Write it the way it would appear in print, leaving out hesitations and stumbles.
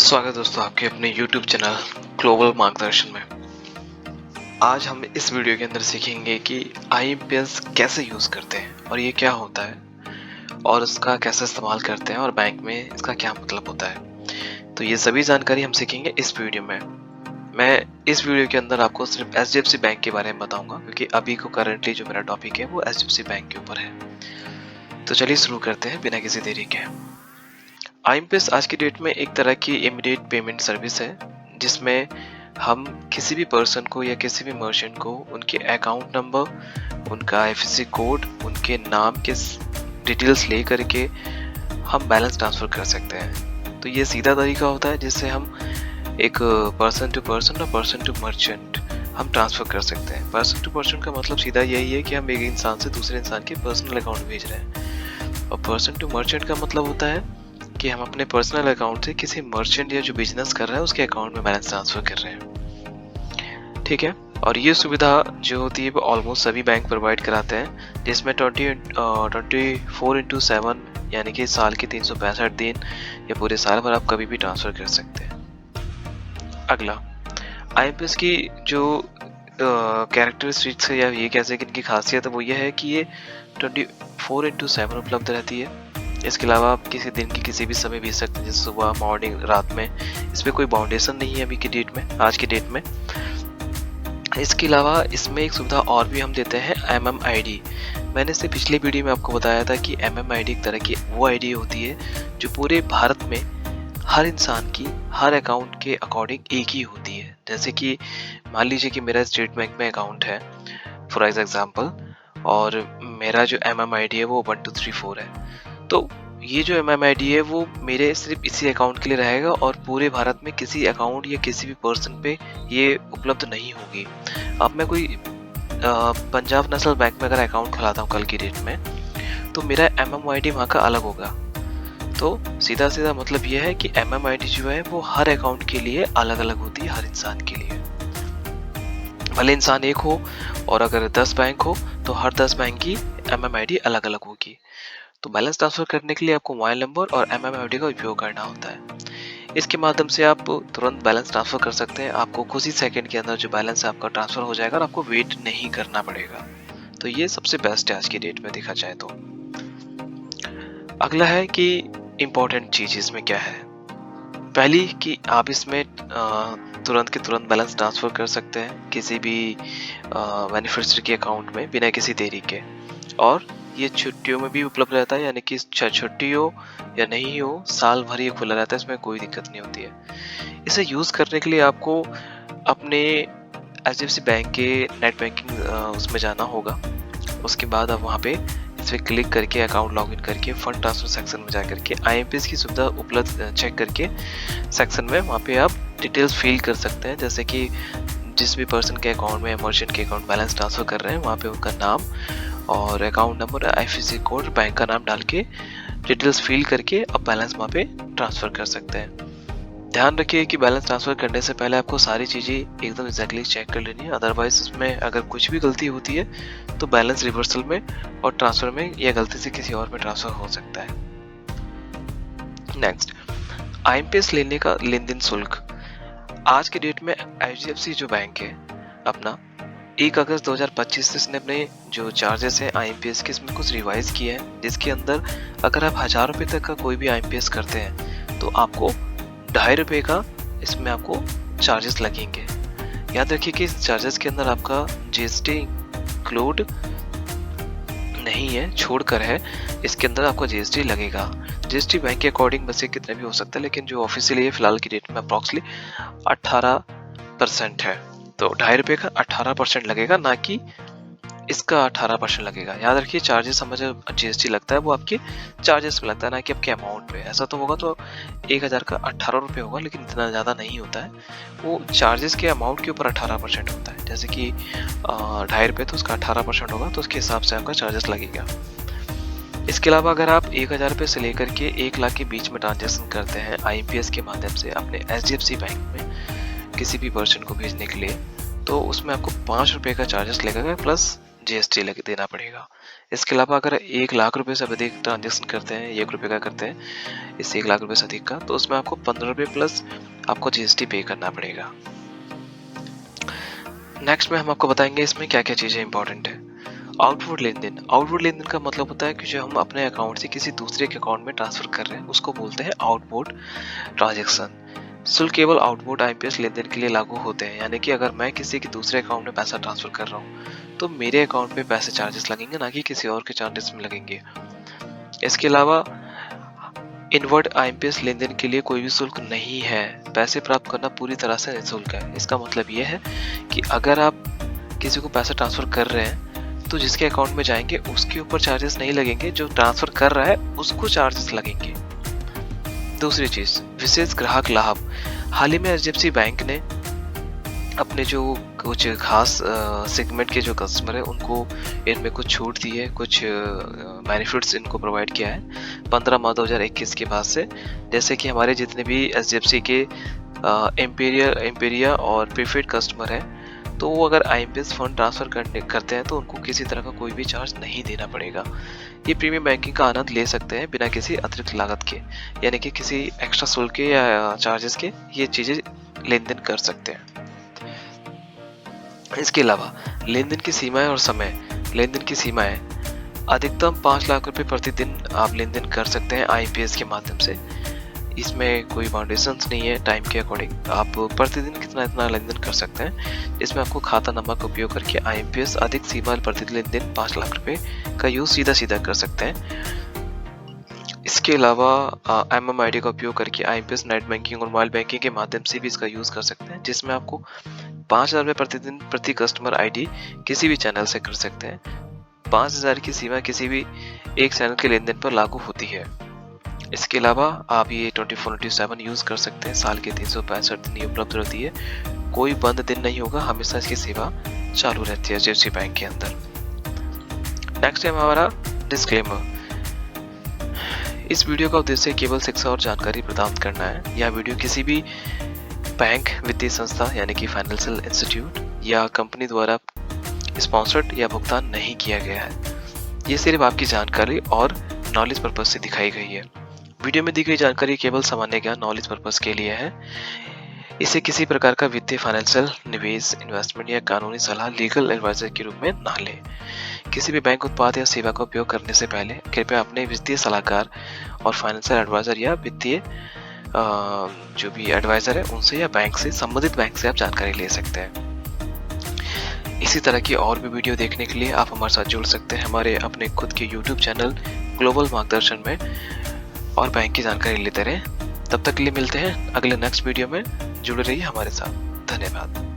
स्वागत है दोस्तों आपके अपने YouTube चैनल ग्लोबल मार्गदर्शन में। आज हम इस वीडियो के अंदर सीखेंगे कि IMPS कैसे यूज़ करते हैं और ये क्या होता है और इसका कैसे इस्तेमाल करते हैं और बैंक में इसका क्या मतलब होता है। तो ये सभी जानकारी हम सीखेंगे इस वीडियो में। मैं इस वीडियो के अंदर आपको सिर्फ HDFC बैंक के बारे में बताऊंगा क्योंकि अभी को करंटली जो मेरा टॉपिक है वो HDFC बैंक के ऊपर है। तो चलिए शुरू करते हैं बिना किसी देरी के। IMPS आज की डेट में एक तरह की इमीडिएट पेमेंट सर्विस है जिसमें हम किसी भी पर्सन को या किसी भी मर्चेंट को उनके अकाउंट नंबर, उनका IFSC कोड, उनके नाम के डिटेल्स ले करके हम बैलेंस ट्रांसफ़र कर सकते हैं। तो ये सीधा तरीका होता है जिससे हम एक पर्सन टू पर्सन और पर्सन टू मर्चेंट हम ट्रांसफ़र कर सकते हैं। पर्सन टू पर्सन का मतलब सीधा यही है कि हम एक इंसान से दूसरे इंसान के पर्सनल अकाउंट भेज रहे हैं, और पर्सन टू मर्चेंट का मतलब होता है कि हम अपने पर्सनल अकाउंट से किसी मर्चेंट या जो बिजनेस कर रहा है उसके अकाउंट में बैलेंस ट्रांसफर कर रहे हैं। ठीक है, और ये सुविधा जो होती है वो ऑलमोस्ट सभी बैंक प्रोवाइड कराते हैं, जिसमें 24/7 यानी कि साल के 365 दिन या पूरे साल भर आप कभी भी ट्रांसफर कर सकते हैं। अगला, IMPS की जो कैरेक्टरिस्टिक्स है या ये कैसे कि इनकी खासियत है वो ये है कि ये 24/7 उपलब्ध रहती है। इसके अलावा आप किसी दिन की किसी भी समय भेज सकते हैं, जैसे सुबह, मॉर्निंग, रात में। इस पर कोई बाउंडेशन नहीं है अभी की डेट में, आज की डेट में। इसके अलावा इसमें एक सुविधा और भी हम देते हैं, MMID। मैंने इससे पिछले वीडियो में आपको बताया था कि MMID एक तरह की वो ID होती है जो पूरे भारत में हर इंसान की हर अकाउंट के अकॉर्डिंग एक ही होती है। जैसे कि मान लीजिए कि मेरा स्टेट बैंक में अकाउंट है फॉर एग्जाम्पल, और मेरा जो MMID है वो 1234 है। तो ये जो MMID है वो मेरे सिर्फ इसी अकाउंट के लिए रहेगा और पूरे भारत में किसी अकाउंट या किसी भी पर्सन पे ये उपलब्ध नहीं होगी। अब मैं कोई पंजाब नेशनल बैंक में अगर अकाउंट खुलाता हूँ कल की डेट में, तो मेरा MMID वहाँ का अलग होगा। तो सीधा सीधा मतलब ये है कि MMID जो है वो हर अकाउंट के लिए अलग अलग होती है, हर इंसान के लिए। भले इंसान एक हो और अगर 10 बैंक हो तो हर 10 बैंक की MMID अलग अलग होगी। तो बैलेंस ट्रांसफर करने के लिए आपको मोबाइल नंबर और MMID का उपयोग करना होता है। इसके माध्यम से आप तुरंत बैलेंस ट्रांसफर कर सकते हैं। आपको कुछ ही सेकंड के अंदर जो बैलेंस है आपका ट्रांसफर हो जाएगा और आपको वेट नहीं करना पड़ेगा। तो ये सबसे बेस्ट है आज की डेट में देखा जाए तो। अगला है कि इम्पोर्टेंट चीज इसमें क्या है। पहली कि आप इसमें तुरंत के तुरंत बैलेंस ट्रांसफर कर सकते हैं किसी भी बेनिफिशियरी के अकाउंट में बिना किसी देरी के, और ये छुट्टियों में भी उपलब्ध रहता है, यानी कि छुट्टी हो या नहीं हो साल भर ये खुला रहता है, इसमें कोई दिक्कत नहीं होती है। इसे यूज़ करने के लिए आपको अपने HDFC बैंक के नेट बैंकिंग उसमें जाना होगा। उसके बाद आप वहाँ पे इस पर क्लिक करके अकाउंट लॉगिन करके फंड ट्रांसफर सेक्शन में जा करके IMPS की सुविधा उपलब्ध चेक करके सेक्शन में वहाँ पे आप डिटेल्स फिल कर सकते हैं। जैसे कि जिस भी पर्सन के अकाउंट में मर्चेंट के अकाउंट बैलेंस ट्रांसफ़र कर रहे हैं वहाँ पे उनका नाम और account number, IFSC code, bank का नाम डाल के डिटेल्स फिल करके आप बैलेंस वहाँ पे ट्रांसफ़र कर सकते हैं। ध्यान रखिए कि बैलेंस ट्रांसफ़र करने से पहले आपको सारी चीज़ें एकदम एग्जैक्टली चेक कर लेनी है, अदरवाइज उसमें अगर कुछ भी गलती होती है तो बैलेंस रिवर्सल में और ट्रांसफ़र में यह गलती से किसी और में ट्रांसफ़र हो सकता है। नेक्स्ट, IMPS लेने का लेन देन शुल्क। आज के डेट में HDFC जो बैंक है अपना 1 अगस्त 2025 से इसने अपने जो चार्जेस है IMPS के इसमें कुछ रिवाइज किए हैं, जिसके अंदर अगर आप 1000 रुपये तक का कोई भी IMPS करते हैं तो आपको 2.5 रुपये का इसमें आपको चार्जेस लगेंगे। याद रखिए कि इस चार्जेस के अंदर आपका GST इंक्लूड नहीं है, छोड़कर है, इसके अंदर आपका GST लगेगा। GST बैंक के अकॉर्डिंग बस कितना भी हो सकता है, लेकिन जो ऑफिशियली फिलहाल की डेट में अप्रॉक्सली 18% है। तो 2.5 रुपये का 18% लगेगा, ना कि इसका 18% लगेगा। याद रखिए चार्जेस समझ GST लगता है वो आपके चार्जेस में लगता है, ना कि आपके अमाउंट पे। ऐसा तो होगा तो 1000 का 18 रुपये होगा, लेकिन इतना ज़्यादा नहीं होता है। वो चार्जेस के अमाउंट के ऊपर 18% होता है। जैसे कि 2.5 रुपये तो उसका 18% होगा, तो उसके हिसाब से आपका चार्जेस लगेगा। इसके अलावा अगर आप 1000 रुपये से लेकर के 1 लाख के बीच में ट्रांजेक्शन करते हैं IMPS के माध्यम से अपने HDFC बैंक में किसी भी पर्सन को भेजने के लिए, तो उसमें आपको 5 रुपये का चार्जेस लगेगा प्लस जीएसटी लग देना पड़ेगा। इसके अलावा अगर 1 लाख रुपए से अधिक ट्रांजैक्शन करते हैं, 1 रुपए का करते हैं, इस 1 लाख रुपए से अधिक का, तो उसमें आपको 15 रुपए प्लस आपको जीएसटी पे करना पड़ेगा। नेक्स्ट में हम आपको बताएंगे इसमें क्या क्या चीजें इंपॉर्टेंट है। आउटवर्ड लेन देन। आउटवर्ड लेन देन का मतलब होता है कि जो हम अपने अकाउंट से किसी दूसरे के अकाउंट में ट्रांसफर कर रहे हैं उसको बोलते हैं आउटवर्ड ट्रांजैक्शन। शुल्क केवल आउटवर्ड आईएमपीएस लेन देन के लिए लागू होते हैं, यानी कि अगर मैं किसी के दूसरे अकाउंट में पैसा ट्रांसफर कर रहा हूँ तो मेरे अकाउंट में पैसे चार्जेस लगेंगे, ना कि किसी और के चार्जेस में लगेंगे। इसके अलावा इनवर्ड आईएमपीएस लेन देन के लिए कोई भी शुल्क नहीं है। पैसे प्राप्त करना पूरी तरह से निःशुल्क है। इसका मतलब यह है कि अगर आप किसी को पैसा ट्रांसफर कर रहे हैं तो जिसके अकाउंट में जाएंगे उसके ऊपर चार्जेस नहीं लगेंगे, जो ट्रांसफर कर रहा है उसको चार्जेस लगेंगे। दूसरी चीज, विशेष ग्राहक लाभ। हाल ही में एचडीएफसी बैंक ने अपने जो कुछ खास सेगमेंट के जो कस्टमर है उनको इनमें कुछ छूट दी है, कुछ बेनिफिट्स इनको प्रोवाइड किया है 15 मार्च 2021 के बाद से। जैसे कि हमारे जितने भी एचडीएफसी के एम्पेरिया और प्रीफेड कस्टमर हैं, तो वो अगर आईएमपीएस फंड ट्रांसफर करते हैं तो उनको किसी तरह का कोई भी चार्ज नहीं देना पड़ेगा। ये प्रीमियम बैंकिंग का आनंद ले सकते हैं बिना किसी अतिरिक्त लागत के, यानी कि किसी एक्स्ट्रा शुल्क के या चार्जेस के ये चीजें लेन देन कर सकते हैं। इसके अलावा लेन देन की सीमाएं और समय। लेन देन की सीमाएं अधिकतम 5 लाख रुपए प्रतिदिन आप लेन देन कर सकते हैं आईएमपीएस के माध्यम से। इसमें कोई बाउंडेशंस नहीं है, टाइम के अकॉर्डिंग आप प्रतिदिन इतना लेन देन कर सकते हैं। इसमें आपको खाता नंबर का उपयोग करके आईएमपीएस अधिक सीमा प्रतिदिन लेन देन 5 लाख रुपए का यूज सीधा कर सकते हैं। इसके अलावा एमएमआईडी का उपयोग करके आईएमपीएस नेट बैंकिंग और मोबाइल बैंकिंग के माध्यम से भी इसका यूज कर सकते हैं, जिसमें आपको 5,000 रुपये प्रतिदिन प्रति कस्टमर आईडी किसी भी चैनल से कर सकते हैं। 5,000 की सीमा किसी भी एक चैनल के लेन देन पर लागू होती है। इसके अलावा आप ये 24/7 यूज कर सकते हैं। साल के 365 दिन ये उपलब्ध रहती है, कोई बंद दिन नहीं होगा, हमेशा इसकी सेवा चालू रहती है एचडीएफसी बैंक के अंदर। नेक्स्ट है हमारा डिस्क्लेमर। इस वीडियो का उद्देश्य केवल शिक्षा और जानकारी प्रदान करना है। यह वीडियो किसी भी बैंक, वित्तीय संस्था यानी कि फाइनेंशियल इंस्टीट्यूट या कंपनी द्वारा स्पॉन्सर्ड या भुगतान नहीं किया गया है। ये सिर्फ आपकी जानकारी और नॉलेज पर्पज से दिखाई गई है। वीडियो में दी गई जानकारी केवल सामान्य ज्ञान, नॉलेज पर्पज के लिए है। इसे किसी प्रकार का वित्तीय, फाइनेंशियल, निवेश, इन्वेस्टमेंट या कानूनी सलाह, लीगल एडवाइजर के रूप में ना लें। किसी भी बैंक उत्पाद या सेवा का उपयोग करने से पहले कृपया अपने वित्तीय सलाहकार और फाइनेंशियल एडवाइजर या वित्तीय जो भी एडवाइजर है उनसे या बैंक से, संबंधित बैंक से आप जानकारी ले सकते हैं। इसी तरह की और भी वीडियो देखने के लिए आप हमारे साथ जुड़ सकते हैं हमारे अपने खुद के यूट्यूब चैनल ग्लोबल मार्गदर्शन में, और बैंक की जानकारी लेते रहें। तब तक के लिए मिलते हैं अगले नेक्स्ट वीडियो में। जुड़े रहिए हमारे साथ। धन्यवाद।